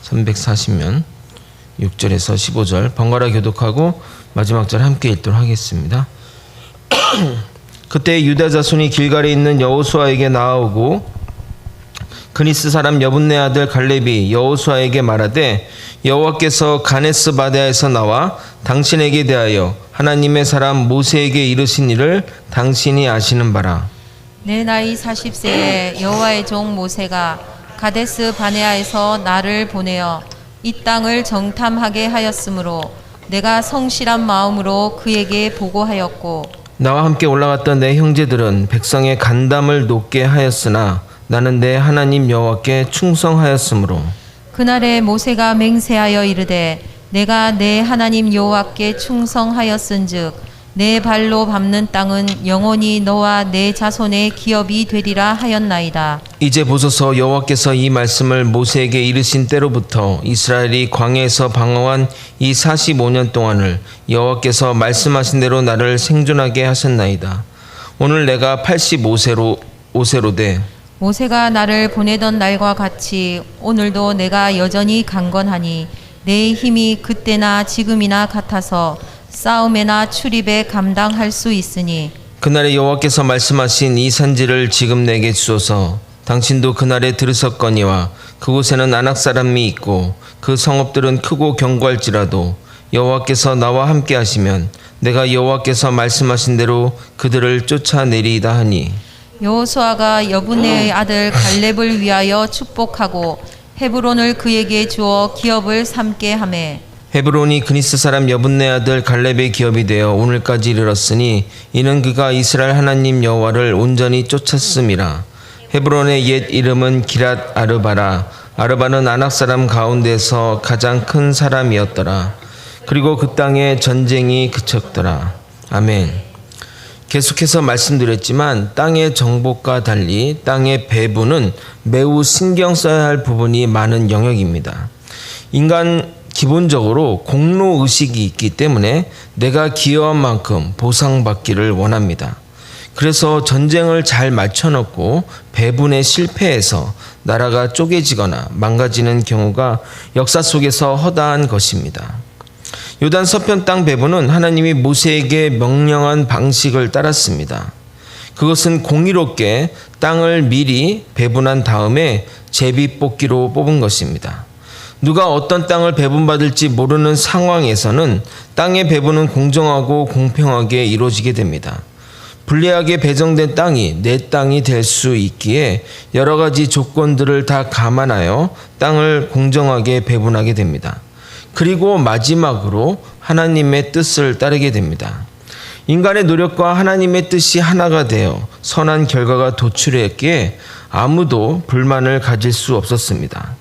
340면 6절에서 15절 번갈아 교독하고 마지막 절 함께 읽도록 하겠습니다. 그때 유다 자손이 길갈에 있는 여호수아에게 나아오고 그니스 사람 여분네 아들 갈렙이 여호수아에게 말하되 여호와께서 가네스 바데아에서 나와 당신에게 대하여 하나님의 사람 모세에게 이르신 일을 당신이 아시는 바라. 내 나이 40세에 여호와의 종 모세가 가데스 바네아에서 나를 보내어 이 땅을 정탐하게 하였으므로 내가 성실한 마음으로 그에게 보고하였고 나와 함께 올라갔던 내 형제들은 백성의 간담을 높게 하였으나 나는 내 하나님 여호와께 충성하였으므로 그날에 모세가 맹세하여 이르되 내가 내 하나님 여호와께 충성하였은즉 내 발로 밟는 땅은 영원히 너와 내 자손의 기업이 되리라 하였나이다. 이제 보소서 여호와께서 이 말씀을 모세에게 이르신 때로부터 이스라엘이 광야에서 방황한 이 45년 동안을 여호와께서 말씀하신 대로 나를 생존하게 하셨나이다. 오늘 내가 85세로 돼 모세가 나를 보내던 날과 같이 오늘도 내가 여전히 강건하니 내 힘이 그때나 지금이나 같아서 싸움에나 출입에 감당할 수 있으니 그날에 여호와께서 말씀하신 이 산지를 지금 내게 주소서. 당신도 그날에 들으셨거니와 그곳에는 아낙 사람이 있고 그 성읍들은 크고 견고할지라도 여호와께서 나와 함께 하시면 내가 여호와께서 말씀하신 대로 그들을 쫓아내리이다 하니 여호수아가 여분네의 아들 갈렙을 위하여 축복하고 헤브론을 그에게 주어 기업을 삼게 하매 헤브론이 그니스 사람 여분네 아들 갈렙의 기업이 되어 오늘까지 이르렀으니 이는 그가 이스라엘 하나님 여호와를 온전히 쫓았음이라. 헤브론의 옛 이름은 기랏 아르바라. 아르바는 아낙 사람 가운데서 가장 큰 사람이었더라. 그리고 그 땅에 전쟁이 그쳤더라. 아멘. 계속해서 말씀드렸지만 땅의 정복과 달리 땅의 배분은 매우 신경 써야 할 부분이 많은 영역입니다. 인간 기본적으로 공로 의식이 있기 때문에 내가 기여한 만큼 보상받기를 원합니다. 그래서 전쟁을 잘 맞춰놓고 배분에 실패해서 나라가 쪼개지거나 망가지는 경우가 역사 속에서 허다한 것입니다. 요단 서편 땅 배분은 하나님이 모세에게 명령한 방식을 따랐습니다. 그것은 공의롭게 땅을 미리 배분한 다음에 제비뽑기로 뽑은 것입니다. 누가 어떤 땅을 배분받을지 모르는 상황에서는 땅의 배분은 공정하고 공평하게 이루어지게 됩니다. 불리하게 배정된 땅이 내 땅이 될 수 있기에 여러 가지 조건들을 다 감안하여 땅을 공정하게 배분하게 됩니다. 그리고 마지막으로 하나님의 뜻을 따르게 됩니다. 인간의 노력과 하나님의 뜻이 하나가 되어 선한 결과가 도출했기에 아무도 불만을 가질 수 없었습니다.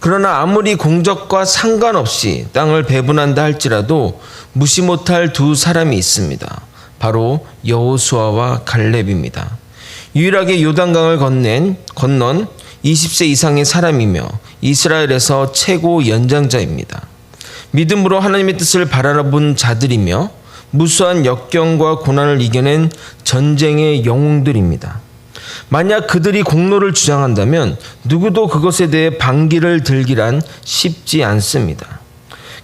그러나 아무리 공적과 상관없이 땅을 배분한다 할지라도 무시 못할 두 사람이 있습니다. 바로 여호수아와 갈렙입니다. 유일하게 요단강을 건넌 20세 이상의 사람이며 이스라엘에서 최고 연장자입니다. 믿음으로 하나님의 뜻을 바라본 자들이며 무수한 역경과 고난을 이겨낸 전쟁의 영웅들입니다. 만약 그들이 공로를 주장한다면 누구도 그것에 대해 반기를 들기란 쉽지 않습니다.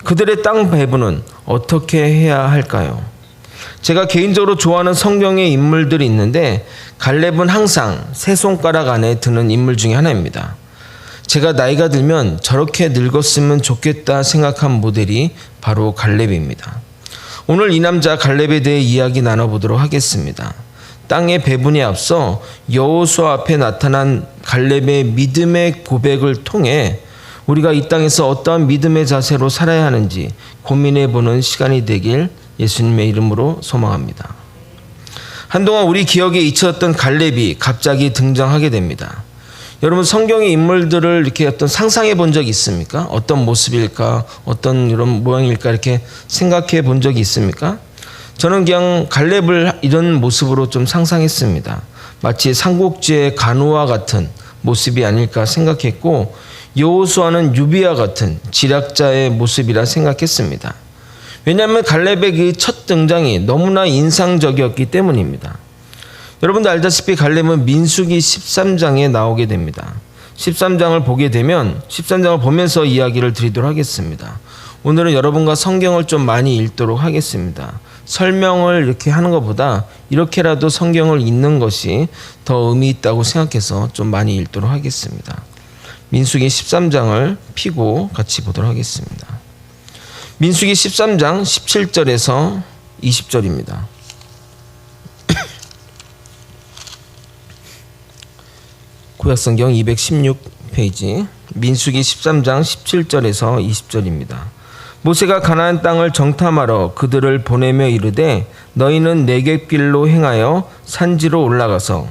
그들의 땅 배분은 어떻게 해야 할까요? 제가 개인적으로 좋아하는 성경의 인물들이 있는데 갈렙은 항상 세 손가락 안에 드는 인물 중에 하나입니다. 제가 나이가 들면 저렇게 늙었으면 좋겠다 생각한 모델이 바로 갈렙입니다. 오늘 이 남자 갈렙에 대해 이야기 나눠보도록 하겠습니다. 땅의 배분에 앞서 여호수아 앞에 나타난 갈렙의 믿음의 고백을 통해 우리가 이 땅에서 어떠한 믿음의 자세로 살아야 하는지 고민해보는 시간이 되길 예수님의 이름으로 소망합니다. 한동안 우리 기억에 잊혀졌던 갈렙이 갑자기 등장하게 됩니다. 여러분 성경의 인물들을 이렇게 어떤 상상해 본 적이 있습니까? 어떤 모습일까? 어떤 이런 모양일까? 이렇게 생각해 본 적이 있습니까? 저는 그냥 갈렙을 이런 모습으로 좀 상상했습니다. 마치 삼국지의 간호와 같은 모습이 아닐까 생각했고 여호수아는 유비와 같은 지략자의 모습이라 생각했습니다. 왜냐하면 갈렙의 그 첫 등장이 너무나 인상적이었기 때문입니다. 여러분도 알다시피 갈렙은 민수기 13장에 나오게 됩니다. 13장을 보게 되면 13장을 보면서 이야기를 드리도록 하겠습니다. 오늘은 여러분과 성경을 좀 많이 읽도록 하겠습니다. 설명을 이렇게 하는 것보다 이렇게라도 성경을 읽는 것이 더 의미 있다고 생각해서 좀 많이 읽도록 하겠습니다. 민수기 13장을 피고 같이 보도록 하겠습니다. 민수기 13장 17절에서 20절입니다. 구약성경 216페이지 민수기 13장 17절에서 20절입니다. 모세가 가나안 땅을 정탐하러 그들을 보내며 이르되 너희는 네겝길로 행하여 산지로 올라가서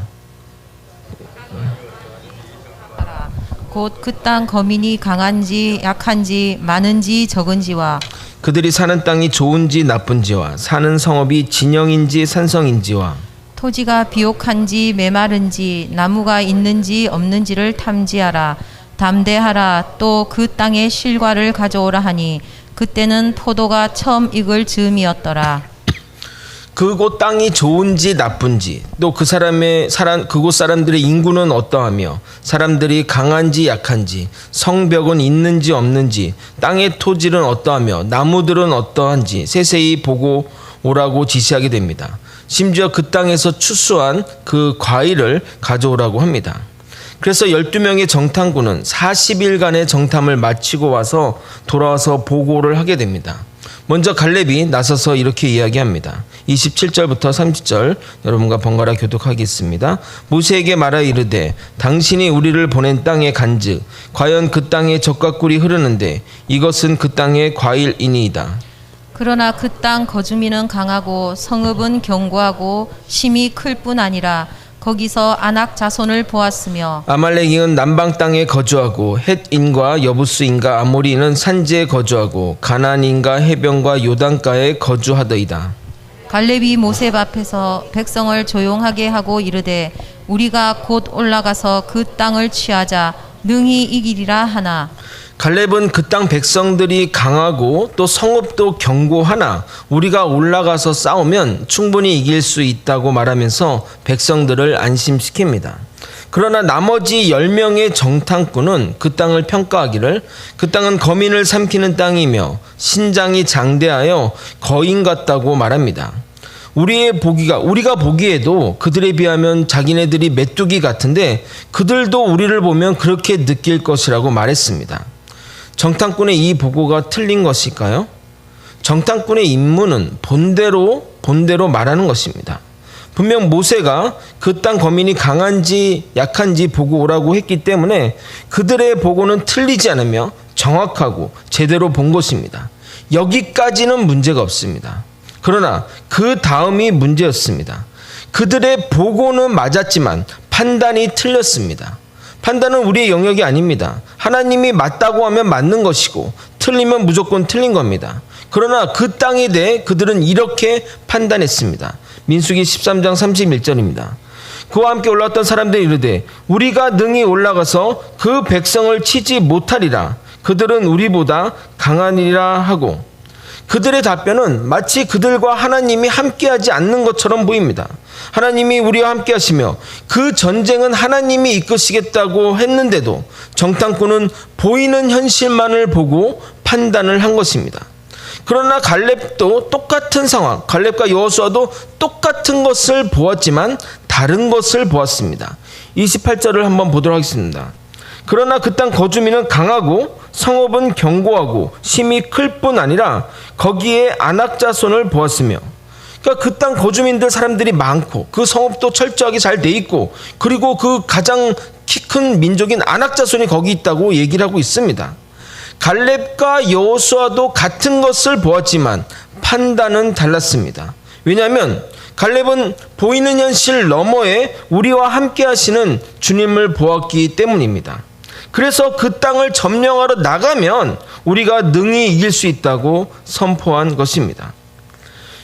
곧 그 땅 거민이 강한지 약한지 많은지 적은지와 그들이 사는 땅이 좋은지 나쁜지와 사는 성읍이 진영인지 산성인지와 토지가 비옥한지 메마른지 나무가 있는지 없는지를 탐지하라. 담대하라. 또 그 땅의 실과를 가져오라 하니 그때는 포도가 처음 익을 즈음이었더라. 그곳 땅이 좋은지 나쁜지 또 그곳 사람들의 인구는 어떠하며 사람들이 강한지 약한지 성벽은 있는지 없는지 땅의 토질은 어떠하며 나무들은 어떠한지 세세히 보고 오라고 지시하게 됩니다. 심지어 그 땅에서 추수한 그 과일을 가져오라고 합니다. 그래서 12명의 정탐꾼은 40일간의 정탐을 마치고 와서 돌아와서 보고를 하게 됩니다. 먼저 갈렙이 나서서 이렇게 이야기합니다. 27절부터 30절 여러분과 번갈아 교독하겠습니다. 모세에게 말하 이르되 당신이 우리를 보낸 땅에 간즉 과연 그 땅에 젖과 꿀이 흐르는데 이것은 그 땅의 과일이니이다. 그러나 그 땅 거주민은 강하고 성읍은 견고하고 심이 클 뿐 아니라 거기서 아낙 자손을 보았으며 아말렉인은 남방 땅에 거주하고 헷인과 여부스인과 아모리인은 산지에 거주하고 가나안인과 해변과 요단가에 거주하더이다. 갈렙이 모세 앞에서 백성을 조용하게 하고 이르되 우리가 곧 올라가서 그 땅을 취하자 능히 이기리라 하나 갈렙은 그 땅 백성들이 강하고 또 성읍도 견고하나 우리가 올라가서 싸우면 충분히 이길 수 있다고 말하면서 백성들을 안심시킵니다. 그러나 나머지 10명의 정탐꾼은 그 땅을 평가하기를 그 땅은 거민을 삼키는 땅이며 신장이 장대하여 거인 같다고 말합니다. 우리가 보기에도 그들에 비하면 자기네들이 메뚜기 같은데 그들도 우리를 보면 그렇게 느낄 것이라고 말했습니다. 정탐꾼의 이 보고가 틀린 것일까요? 정탐꾼의 임무는 본대로 말하는 것입니다. 분명 모세가 그 땅 거민이 강한지 약한지 보고 오라고 했기 때문에 그들의 보고는 틀리지 않으며 정확하고 제대로 본 것입니다. 여기까지는 문제가 없습니다. 그러나 그 다음이 문제였습니다. 그들의 보고는 맞았지만 판단이 틀렸습니다. 판단은 우리의 영역이 아닙니다. 하나님이 맞다고 하면 맞는 것이고 틀리면 무조건 틀린 겁니다. 그러나 그 땅에 대해 그들은 이렇게 판단했습니다. 민수기 13장 31절입니다. 그와 함께 올라왔던 사람들이 이르되 우리가 능히 올라가서 그 백성을 치지 못하리라. 그들은 우리보다 강하니라 하고 그들의 답변은 마치 그들과 하나님이 함께하지 않는 것처럼 보입니다. 하나님이 우리와 함께 하시며 그 전쟁은 하나님이 이끄시겠다고 했는데도 정탐꾼은 보이는 현실만을 보고 판단을 한 것입니다. 그러나 갈렙도 똑같은 상황, 갈렙과 여호수아도 똑같은 것을 보았지만 다른 것을 보았습니다. 28절을 한번 보도록 하겠습니다. 그러나 그 땅 거주민은 강하고 성읍은 견고하고 심이 클 뿐 아니라 거기에 아낙 자손을 보았으며 그러니까 그 땅 거주민들 사람들이 많고 그 성읍도 철저하게 잘 돼 있고 그리고 그 가장 키 큰 민족인 아낙 자손이 거기 있다고 얘기를 하고 있습니다. 갈렙과 여호수아도 같은 것을 보았지만 판단은 달랐습니다. 왜냐하면 갈렙은 보이는 현실 너머에 우리와 함께 하시는 주님을 보았기 때문입니다. 그래서 그 땅을 점령하러 나가면 우리가 능히 이길 수 있다고 선포한 것입니다.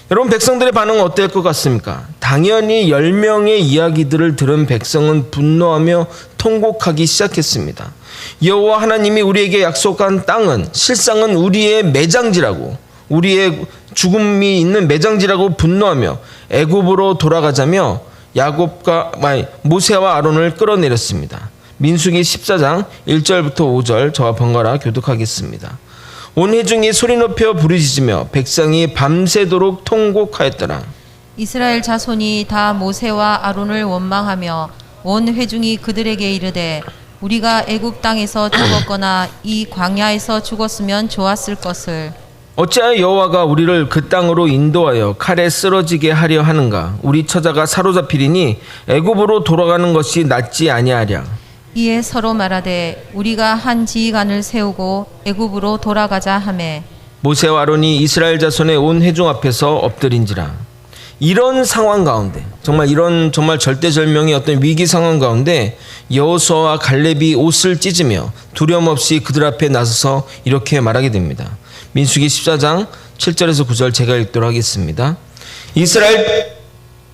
여러분, 백성들의 반응은 어떨 것 같습니까? 당연히 10명의 이야기들을 들은 백성은 분노하며 통곡하기 시작했습니다. 여호와 하나님이 우리에게 약속한 땅은 실상은 우리의 매장지라고, 우리의 죽음이 있는 매장지라고 분노하며 애굽으로 돌아가자며 모세와 아론을 끌어내렸습니다. 민수기 14장 1절부터 5절 저와 번갈아 교독하겠습니다. 온 회중이 소리 높여 부르짖으며 백성이 밤새도록 통곡하였더라. 이스라엘 자손이 다 모세와 아론을 원망하며 온 회중이 그들에게 이르되 우리가 애굽 땅에서 죽었거나 이 광야에서 죽었으면 좋았을 것을. 어찌하여 여호와가 우리를 그 땅으로 인도하여 칼에 쓰러지게 하려 하는가? 우리 처자가 사로잡히리니 애굽으로 돌아가는 것이 낫지 아니하랴. 이에 서로 말하되 우리가 한 지휘관을 세우고 애굽으로 돌아가자 하매 모세와 아론이 이스라엘 자손의 온 회중 앞에서 엎드린지라. 이런 상황 가운데, 정말 절대절명의 어떤 위기 상황 가운데 여호수아와 갈렙이 옷을 찢으며 두려움 없이 그들 앞에 나서서 이렇게 말하게 됩니다. 민수기 14장 7절에서 9절 제가 읽도록 하겠습니다.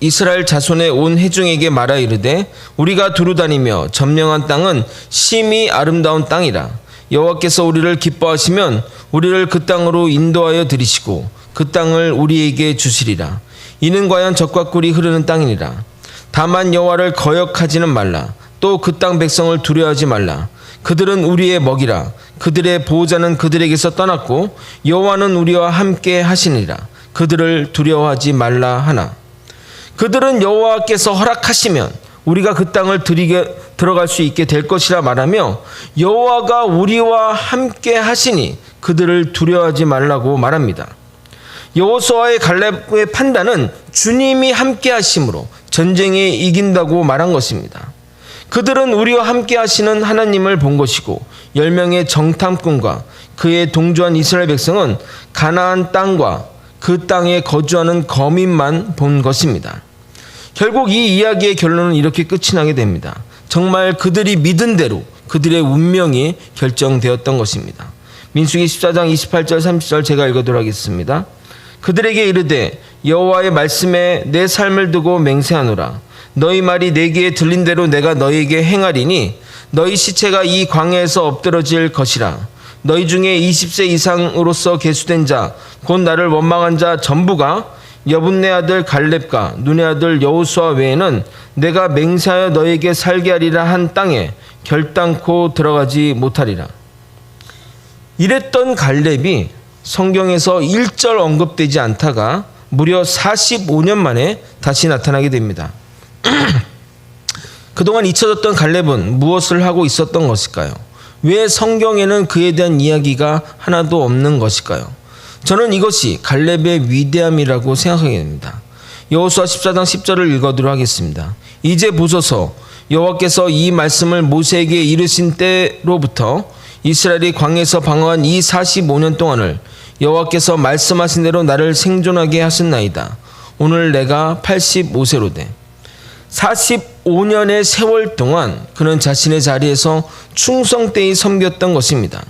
이스라엘 자손의 온 회중에게 말하 이르되 우리가 두루다니며 점령한 땅은 심히 아름다운 땅이라. 여호와께서 우리를 기뻐하시면 우리를 그 땅으로 인도하여 들이시고 그 땅을 우리에게 주시리라. 이는 과연 젖과 꿀이 흐르는 땅이니라. 다만 여호와를 거역하지는 말라. 또 그 땅 백성을 두려워하지 말라. 그들은 우리의 먹이라. 그들의 보호자는 그들에게서 떠났고 여호와는 우리와 함께 하시니라. 그들을 두려워하지 말라 하나. 그들은 여호와께서 허락하시면 우리가 그 땅을 들어갈 수 있게 될 것이라 말하며 여호와가 우리와 함께 하시니 그들을 두려워하지 말라고 말합니다. 여호수아의 갈렙의 판단은 주님이 함께 하심으로 전쟁에 이긴다고 말한 것입니다. 그들은 우리와 함께 하시는 하나님을 본 것이고 10명의 정탐꾼과 그에 동조한 이스라엘 백성은 가나안 땅과 그 땅에 거주하는 거민만 본 것입니다. 결국 이 이야기의 결론은 이렇게 끝이 나게 됩니다. 정말 그들이 믿은 대로 그들의 운명이 결정되었던 것입니다. 민수기 14장 28절 30절 제가 읽어드리도록 하겠습니다. 그들에게 이르되 여호와의 말씀에 내 삶을 두고 맹세하노라. 너희 말이 내 귀에 들린 대로 내가 너희에게 행하리니 너희 시체가 이 광야에서 엎드러질 것이라. 너희 중에 20세 이상으로서 계수된 자 곧 나를 원망한 자 전부가 여분네 아들 갈렙과 눈의 아들 여호수아 외에는 내가 맹세하여 너희에게 살게 하리라 한 땅에 결단코 들어가지 못하리라. 이랬던 갈렙이 성경에서 1절 언급되지 않다가 무려 45년 만에 다시 나타나게 됩니다. 그동안 잊혀졌던 갈렙은 무엇을 하고 있었던 것일까요? 왜 성경에는 그에 대한 이야기가 하나도 없는 것일까요? 저는 이것이 갈렙의 위대함이라고 생각하게 됩니다. 여호수아 14장 10절을 읽어드리도록 하겠습니다. 이제 보소서 여호와께서 이 말씀을 모세에게 이르신 때로부터 이스라엘이 광야에서 방황한 이 45년 동안을 여호와께서 말씀하신 대로 나를 생존하게 하셨나이다. 오늘 내가 85세로 돼. 45년의 세월 동안 그는 자신의 자리에서 충성되이 섬겼던 것입니다.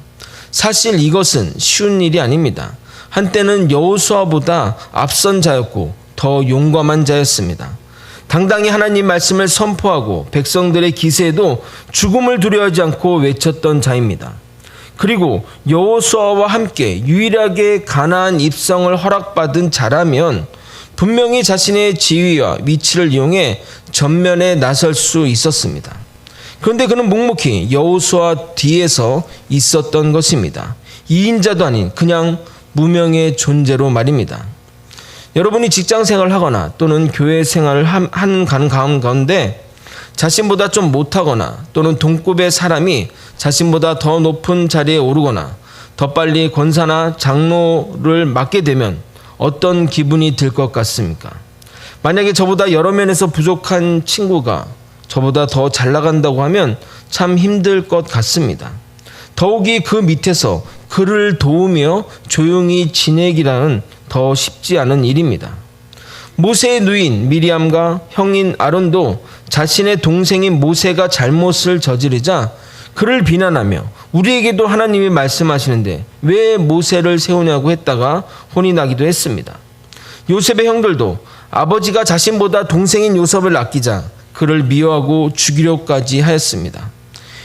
사실 이것은 쉬운 일이 아닙니다. 한때는 여호수아보다 앞선 자였고 더 용감한 자였습니다. 당당히 하나님 말씀을 선포하고 백성들의 기세에도 죽음을 두려워하지 않고 외쳤던 자입니다. 그리고 여호수아와 함께 유일하게 가나안 입성을 허락받은 자라면 분명히 자신의 지위와 위치를 이용해 전면에 나설 수 있었습니다. 그런데 그는 묵묵히 여호수아 뒤에서 있었던 것입니다. 2인자도 아닌 그냥 무명의 존재로 말입니다. 여러분이 직장 생활을 하거나 또는 교회 생활을 하는 가운데 자신보다 좀 못하거나 또는 동급의 사람이 자신보다 더 높은 자리에 오르거나 더 빨리 권사나 장로를 맡게 되면 어떤 기분이 들 것 같습니까? 만약에 저보다 여러 면에서 부족한 친구가 저보다 더 잘 나간다고 하면 참 힘들 것 같습니다. 더욱이 그 밑에서 그를 도우며 조용히 지내기라는 더 쉽지 않은 일입니다. 모세의 누인 미리암과 형인 아론도 자신의 동생인 모세가 잘못을 저지르자 그를 비난하며 우리에게도 하나님이 말씀하시는데 왜 모세를 세우냐고 했다가 혼이 나기도 했습니다. 요셉의 형들도 아버지가 자신보다 동생인 요셉을 아끼자 그를 미워하고 죽이려까지 하였습니다.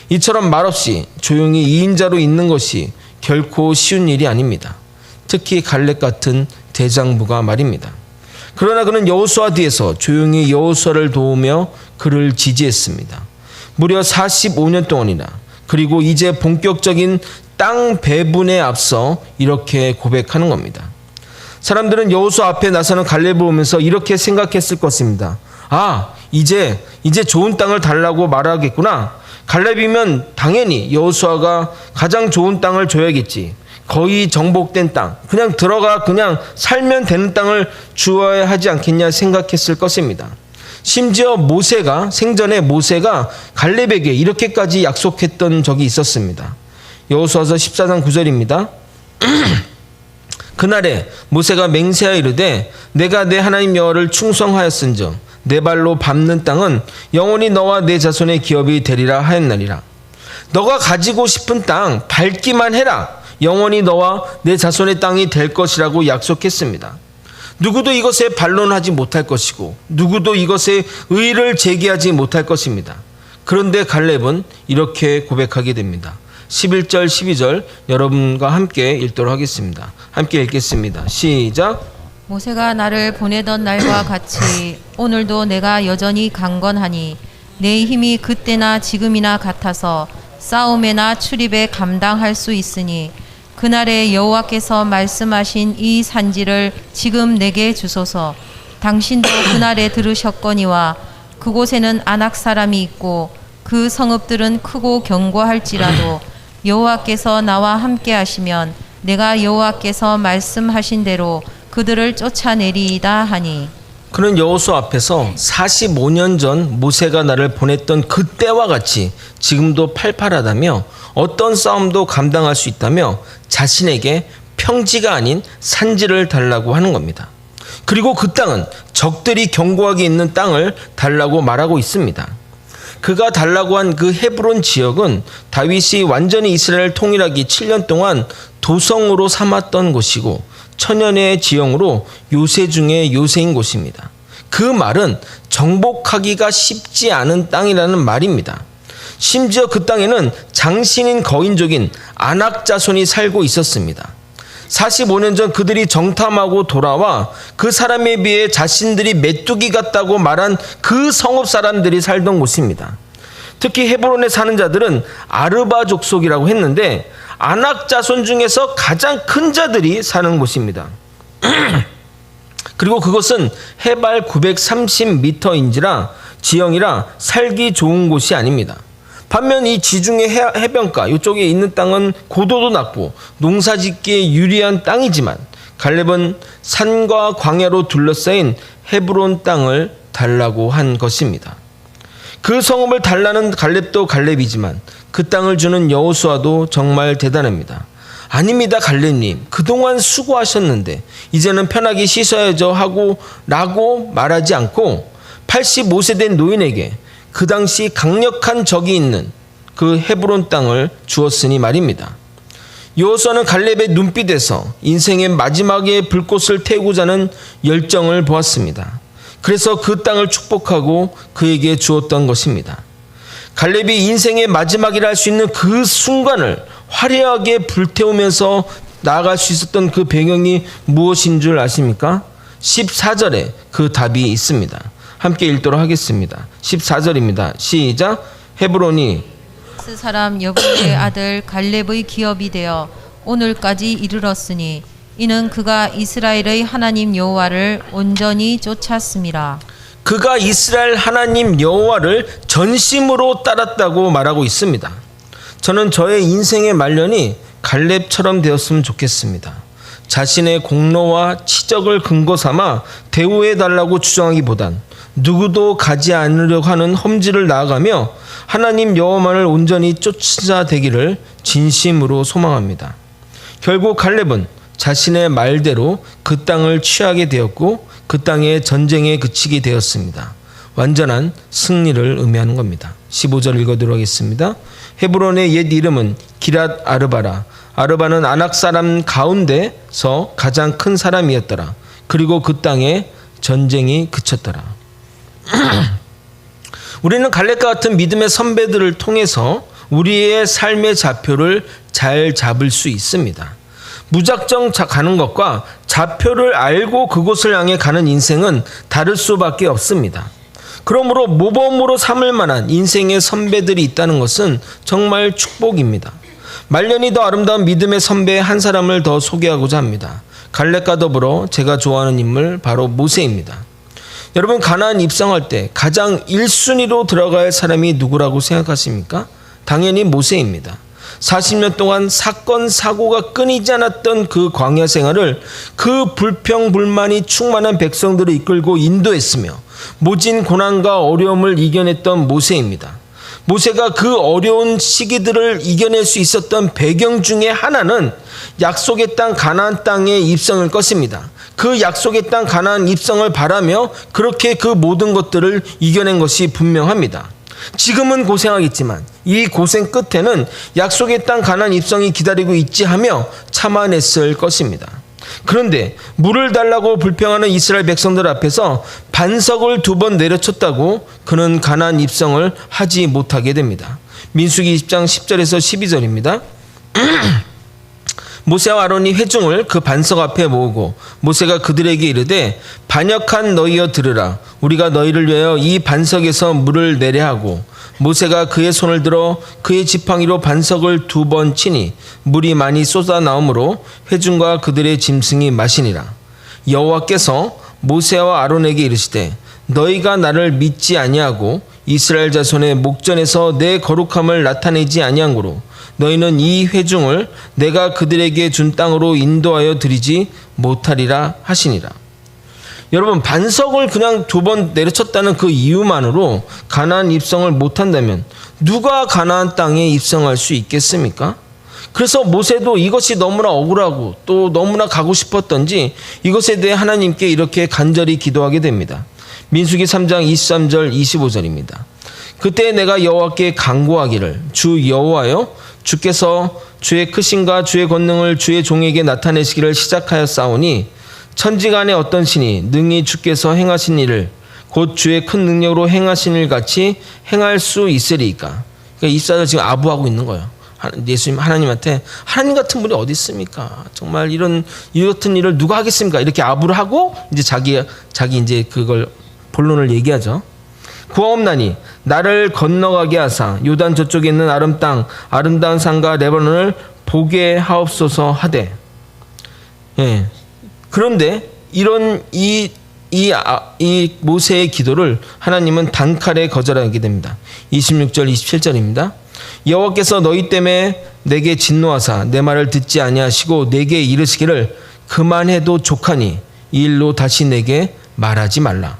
이처럼 말없이 조용히 2인자로 있는 것이 결코 쉬운 일이 아닙니다. 특히 갈렙 같은 대장부가 말입니다. 그러나 그는 여호수아 뒤에서 조용히 여호수아를 도우며 그를 지지했습니다. 무려 45년 동안이나. 그리고 이제 본격적인 땅 배분에 앞서 이렇게 고백하는 겁니다. 사람들은 여호수아 앞에 나서는 갈렙을 보면서 이렇게 생각했을 것입니다. 아, 이제 좋은 땅을 달라고 말하겠구나. 갈렙이면 당연히 여호수아가 가장 좋은 땅을 줘야겠지. 거의 정복된 땅, 그냥 들어가 그냥 살면 되는 땅을 주어야 하지 않겠냐 생각했을 것입니다. 심지어 생전에 모세가 갈렙에게 이렇게까지 약속했던 적이 있었습니다. 여호수아서 14장 9절입니다. 그날에 모세가 맹세하여 이르되 내가 내 하나님 여호와를 충성하였은즉 내 발로 밟는 땅은 영원히 너와 내 자손의 기업이 되리라 하였나니라. 너가 가지고 싶은 땅 밟기만 해라. 영원히 너와 내 자손의 땅이 될 것이라고 약속했습니다. 누구도 이것에 반론하지 못할 것이고 누구도 이것에 의의를 제기하지 못할 것입니다. 그런데 갈렙은 이렇게 고백하게 됩니다. 11절 12절 여러분과 함께 읽도록 하겠습니다. 함께 읽겠습니다. 시작. 모세가 나를 보내던 날과 같이 오늘도 내가 여전히 강건하니 내 힘이 그때나 지금이나 같아서 싸움에나 출입에 감당할 수 있으니 그날에 여호와께서 말씀하신 이 산지를 지금 내게 주소서. 당신도 그날에 들으셨거니와 그곳에는 아낙 사람이 있고 그 성읍들은 크고 견고할지라도 여호와께서 나와 함께 하시면 내가 여호와께서 말씀하신 대로 그들을 쫓아내리이다 하니. 그는 여호수아 앞에서 45년 전 모세가 나를 보냈던 그때와 같이 지금도 팔팔하다며 어떤 싸움도 감당할 수 있다며 자신에게 평지가 아닌 산지를 달라고 하는 겁니다. 그리고 그 땅은 적들이 견고하게 있는 땅을 달라고 말하고 있습니다. 그가 달라고 한 그 헤브론 지역은 다윗이 완전히 이스라엘을 통일하기 7년 동안 도성으로 삼았던 곳이고 천연의 지형으로 요새 중에 요새인 곳입니다. 그 말은 정복하기가 쉽지 않은 땅이라는 말입니다. 심지어 그 땅에는 장신인 거인족인 아낙 자손이 살고 있었습니다. 45년 전 그들이 정탐하고 돌아와 그 사람에 비해 자신들이 메뚜기 같다고 말한 그 성읍 사람들이 살던 곳입니다. 특히 헤브론에 사는 자들은 아르바 족속이라고 했는데 아낙 자손 중에서 가장 큰 자들이 사는 곳입니다. 그리고 그것은 해발 930m인지라 지형이라 살기 좋은 곳이 아닙니다. 반면 이 지중해 해변가 이쪽에 있는 땅은 고도도 낮고 농사짓기에 유리한 땅이지만 갈렙은 산과 광야로 둘러싸인 헤브론 땅을 달라고 한 것입니다. 그 성읍을 달라는 갈렙도 갈렙이지만 그 땅을 주는 여호수아도 정말 대단합니다. 아닙니다, 갈렙님. 그동안 수고하셨는데 이제는 편하게 쉬셔야죠 하고 라고 말하지 않고 85세 된 노인에게 그 당시 강력한 적이 있는 그 헤브론 땅을 주었으니 말입니다. 여호수아는 갈렙의 눈빛에서 인생의 마지막에 불꽃을 태우고자 하는 열정을 보았습니다. 그래서 그 땅을 축복하고 그에게 주었던 것입니다. 갈렙이 인생의 마지막이라 할 수 있는 그 순간을 화려하게 불태우면서 나아갈 수 있었던 그 배경이 무엇인 줄 아십니까? 14절에 그 답이 있습니다. 함께 읽도록 하겠습니다. 14절입니다. 시작. 헤브론이 스 사람 여분의 아들 갈렙의 기업이 되어 오늘까지 이르렀으니 이는 그가 이스라엘의 하나님 여호와를 온전히 쫓았음이라. 그가 이스라엘 하나님 여호와를 전심으로 따랐다고 말하고 있습니다. 저는 저의 인생의 말년이 갈렙처럼 되었으면 좋겠습니다. 자신의 공로와 치적을 근거 삼아 대우해달라고 주장하기보단 누구도 가지 않으려고 하는 험지를 나아가며 하나님 여호와만을 온전히 쫓아되기를 진심으로 소망합니다. 결국 갈렙은 자신의 말대로 그 땅을 취하게 되었고 그 땅의 전쟁에 그치게 되었습니다. 완전한 승리를 의미하는 겁니다. 15절 읽어드리도록 하겠습니다. 헤브론의 옛 이름은 기랏 아르바라. 아르바는 아낙 사람 가운데서 가장 큰 사람이었더라. 그리고 그 땅에 전쟁이 그쳤더라. 우리는 갈렙과 같은 믿음의 선배들을 통해서 우리의 삶의 좌표를 잘 잡을 수 있습니다. 무작정 가는 것과 좌표를 알고 그곳을 향해 가는 인생은 다를 수밖에 없습니다. 그러므로 모범으로 삼을 만한 인생의 선배들이 있다는 것은 정말 축복입니다. 말년이 더 아름다운 믿음의 선배 한 사람을 더 소개하고자 합니다. 갈렙과 더불어 제가 좋아하는 인물 바로 모세입니다. 여러분, 가나안 입성할 때 가장 1순위로 들어갈 사람이 누구라고 생각하십니까? 당연히 모세입니다. 40년 동안 사건 사고가 끊이지 않았던 그 광야 생활을 그 불평불만이 충만한 백성들을 이끌고 인도했으며 모진 고난과 어려움을 이겨냈던 모세입니다. 모세가 그 어려운 시기들을 이겨낼 수 있었던 배경 중에 하나는 약속의 땅 가나안 땅에 입성을 껐습니다. 그 약속의 땅 가나안 입성을 바라며 그렇게 그 모든 것들을 이겨낸 것이 분명합니다. 지금은 고생하겠지만 이 고생 끝에는 약속의 땅 가나안 입성이 기다리고 있지 하며 참아냈을 것입니다. 그런데 물을 달라고 불평하는 이스라엘 백성들 앞에서 반석을 2번 내려쳤다고 그는 가나안 입성을 하지 못하게 됩니다. 민수기 20장 10절에서 12절입니다. 모세와 아론이 회중을 그 반석 앞에 모으고 모세가 그들에게 이르되 반역한 너희여 들으라. 우리가 너희를 위하여 이 반석에서 물을 내려 하고 모세가 그의 손을 들어 그의 지팡이로 반석을 2번 치니 물이 많이 쏟아 나오므로 회중과 그들의 짐승이 마시니라. 여호와께서 모세와 아론에게 이르시되 너희가 나를 믿지 아니하고 이스라엘 자손의 목전에서 내 거룩함을 나타내지 아니하므로 너희는 이 회중을 내가 그들에게 준 땅으로 인도하여 드리지 못하리라 하시니라. 여러분, 반석을 그냥 2번 내려쳤다는 그 이유만으로 가나안 입성을 못한다면 누가 가나안 땅에 입성할 수 있겠습니까? 그래서 모세도 이것이 너무나 억울하고 또 너무나 가고 싶었던지 이것에 대해 하나님께 이렇게 간절히 기도하게 됩니다. 민수기 3장 23절 25절입니다. 그때 내가 여호와께 간구하기를 주 여호와여 주께서 주의 크심과 주의 권능을 주의 종에게 나타내시기를 시작하였사오니 천지간에 어떤 신이 능히 주께서 행하신 일을 곧 주의 큰 능력으로 행하신 일 같이 행할 수 있으리이까. 그러니까 이스라엘 지금 아부하고 있는 거예요. 예수님 하나님한테 하나님 같은 분이 어디 있습니까? 정말 이 같은 일을 누가 하겠습니까? 이렇게 아부를 하고 이제 자기 이제 그걸 본론을 얘기하죠. 구하옵나니 나를 건너가게 하사 요단 저쪽에 있는 아름다운 산과 레바논을 보게 하옵소서 하되. 예. 그런데 이런 이 모세의 기도를 하나님은 단칼에 거절하게 됩니다. 26절 27절입니다. 여호와께서 너희 때문에 내게 진노하사 내 말을 듣지 아니하시고 내게 이르시기를 그만해도 족하니 이 일로 다시 내게 말하지 말라.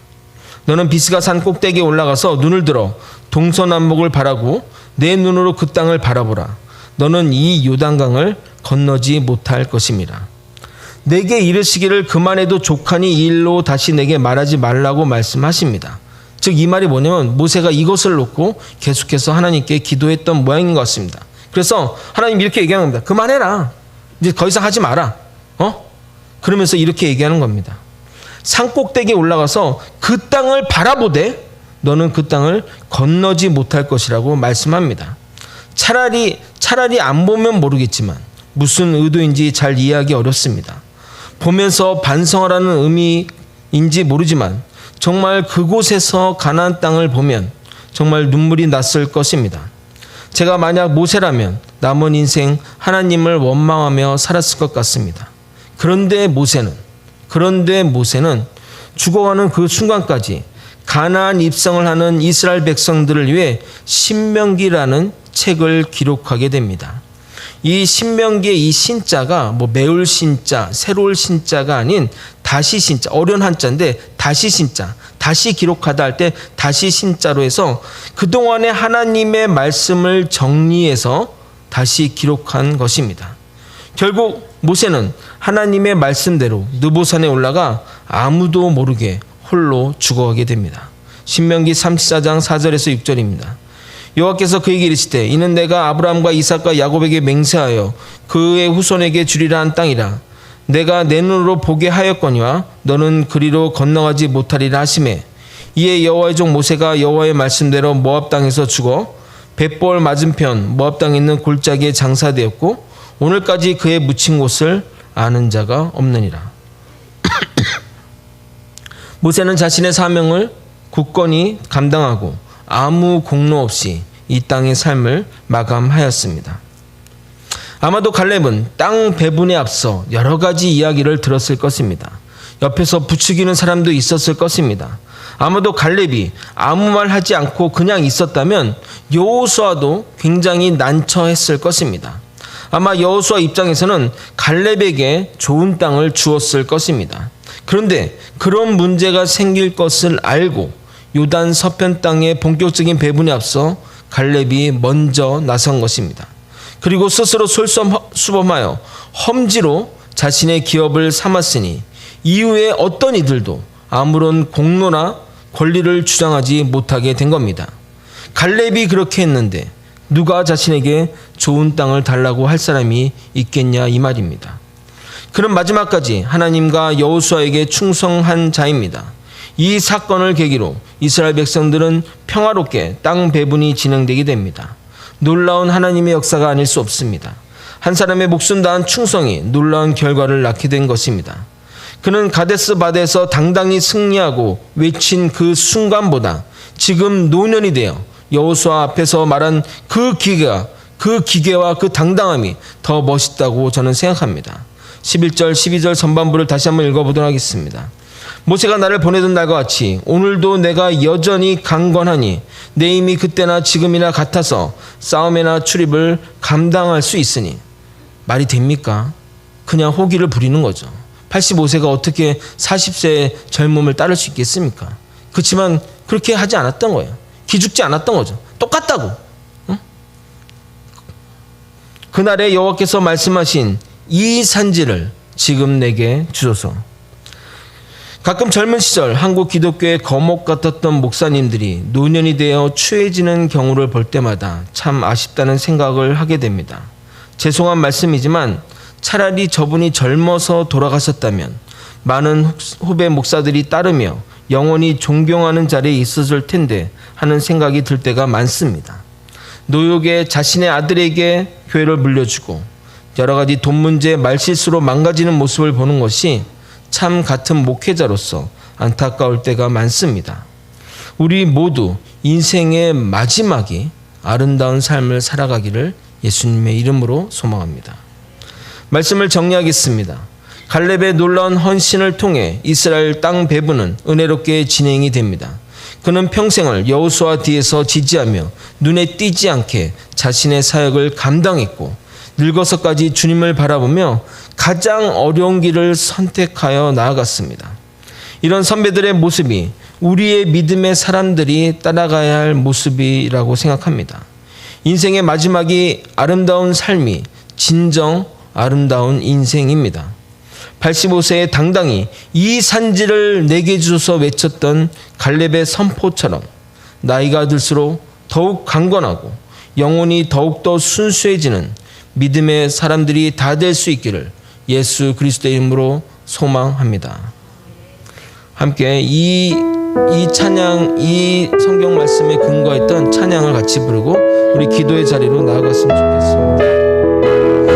너는 비스가 산 꼭대기에 올라가서 눈을 들어 동서남북을 바라고 내 눈으로 그 땅을 바라보라. 너는 이 요단강을 건너지 못할 것임이라. 내게 이르시기를 그만해도 족하니 이 일로 다시 내게 말하지 말라고 말씀하십니다. 즉 이 말이 뭐냐면 모세가 이것을 놓고 계속해서 하나님께 기도했던 모양인 것 같습니다. 그래서 하나님 이렇게 얘기하는 겁니다. 그만해라. 이제 더 이상 하지 마라. 그러면서 이렇게 얘기하는 겁니다. 산꼭대기에 올라가서 그 땅을 바라보되 너는 그 땅을 건너지 못할 것이라고 말씀합니다. 차라리 안 보면 모르겠지만 무슨 의도인지 잘 이해하기 어렵습니다. 보면서 반성하라는 의미인지 모르지만 정말 그곳에서 가나안 땅을 보면 정말 눈물이 났을 것입니다. 제가 만약 모세라면 남은 인생 하나님을 원망하며 살았을 것 같습니다. 그런데 모세는 죽어가는 그 순간까지 가나안 입성을 하는 이스라엘 백성들을 위해 신명기라는 책을 기록하게 됩니다. 이 신명기의 이 신자가 뭐 매울 신자, 새로울 신자가 아닌 다시 신자, 어려운 한자인데 다시 신자, 다시 기록하다 할 때 다시 신자로 해서 그동안의 하나님의 말씀을 정리해서 다시 기록한 것입니다. 결국 모세는 하나님의 말씀대로 느보산에 올라가 아무도 모르게 홀로 죽어가게 됩니다. 신명기 34장 4절에서 6절입니다. 여호와께서 그에게 이르시되 이는 내가 아브라함과 이삭과 야곱에게 맹세하여 그의 후손에게 주리라 한 땅이라. 내가 내 눈으로 보게 하였거니와 너는 그리로 건너가지 못하리라 하시매 이에 여호와의 종 모세가 여호와의 말씀대로 모압 땅에서 죽어 벳볼 맞은편 모압 땅에 있는 골짜기에 장사되었고 오늘까지 그의 묻힌 곳을 아는 자가 없느니라. 모세는 자신의 사명을 굳건히 감당하고 아무 공로 없이 이 땅의 삶을 마감하였습니다. 아마도 갈렙은 땅 배분에 앞서 여러 가지 이야기를 들었을 것입니다. 옆에서 부추기는 사람도 있었을 것입니다. 아마도 갈렙이 아무 말 하지 않고 그냥 있었다면 여호수아도 굉장히 난처했을 것입니다. 아마 여호수아 입장에서는 갈렙에게 좋은 땅을 주었을 것입니다. 그런데 그런 문제가 생길 것을 알고 요단 서편 땅의 본격적인 배분에 앞서 갈렙이 먼저 나선 것입니다. 그리고 스스로 솔선수범하여 험지로 자신의 기업을 삼았으니 이후에 어떤 이들도 아무런 공로나 권리를 주장하지 못하게 된 겁니다. 갈렙이 그렇게 했는데 누가 자신에게 좋은 땅을 달라고 할 사람이 있겠냐 이 말입니다. 그는 마지막까지 하나님과 여호수아에게 충성한 자입니다. 이 사건을 계기로 이스라엘 백성들은 평화롭게 땅 배분이 진행되게 됩니다. 놀라운 하나님의 역사가 아닐 수 없습니다. 한 사람의 목숨 다한 충성이 놀라운 결과를 낳게 된 것입니다. 그는 가데스 바데에서 당당히 승리하고 외친 그 순간보다 지금 노년이 되어 여호수아 앞에서 말한 그 기계와 그 당당함이 더 멋있다고 저는 생각합니다. 11절 12절 전반부를 다시 한번 읽어보도록 하겠습니다. 모세가 나를 보내던 날과 같이 오늘도 내가 여전히 강건하니 내 힘이 그때나 지금이나 같아서 싸움이나 출입을 감당할 수 있으니. 말이 됩니까? 그냥 호기를 부리는 거죠. 85세가 어떻게 40세의 젊음을 따를 수 있겠습니까? 그렇지만 그렇게 하지 않았던 거예요. 기죽지 않았던 거죠. 똑같다고. 응? 그날에 여호와께서 말씀하신 이 산지를 지금 내게 주소서. 가끔 젊은 시절 한국 기독교의 거목 같았던 목사님들이 노년이 되어 추해지는 경우를 볼 때마다 참 아쉽다는 생각을 하게 됩니다. 죄송한 말씀이지만 차라리 저분이 젊어서 돌아가셨다면 많은 후배 목사들이 따르며 영원히 존경하는 자리에 있었을 텐데 하는 생각이 들 때가 많습니다. 노역에 자신의 아들에게 교회를 물려주고 여러 가지 돈 문제 말실수로 망가지는 모습을 보는 것이 참 같은 목회자로서 안타까울 때가 많습니다. 우리 모두 인생의 마지막이 아름다운 삶을 살아가기를 예수님의 이름으로 소망합니다. 말씀을 정리하겠습니다. 갈렙의 놀라운 헌신을 통해 이스라엘 땅 배분은 은혜롭게 진행이 됩니다. 그는 평생을 여호수아 뒤에서 지지하며 눈에 띄지 않게 자신의 사역을 감당했고 늙어서까지 주님을 바라보며 가장 어려운 길을 선택하여 나아갔습니다. 이런 선배들의 모습이 우리의 믿음의 사람들이 따라가야 할 모습이라고 생각합니다. 인생의 마지막이 아름다운 삶이 진정 아름다운 인생입니다. 85세에 당당히 이 산지를 내게 주소서 외쳤던 갈렙의 선포처럼 나이가 들수록 더욱 강건하고 영혼이 더욱더 순수해지는 믿음의 사람들이 다 될 수 있기를 예수 그리스도의 이름으로 소망합니다. 함께 이 찬양, 이 성경 말씀에 근거했던 찬양을 같이 부르고 우리 기도의 자리로 나아갔으면 좋겠습니다.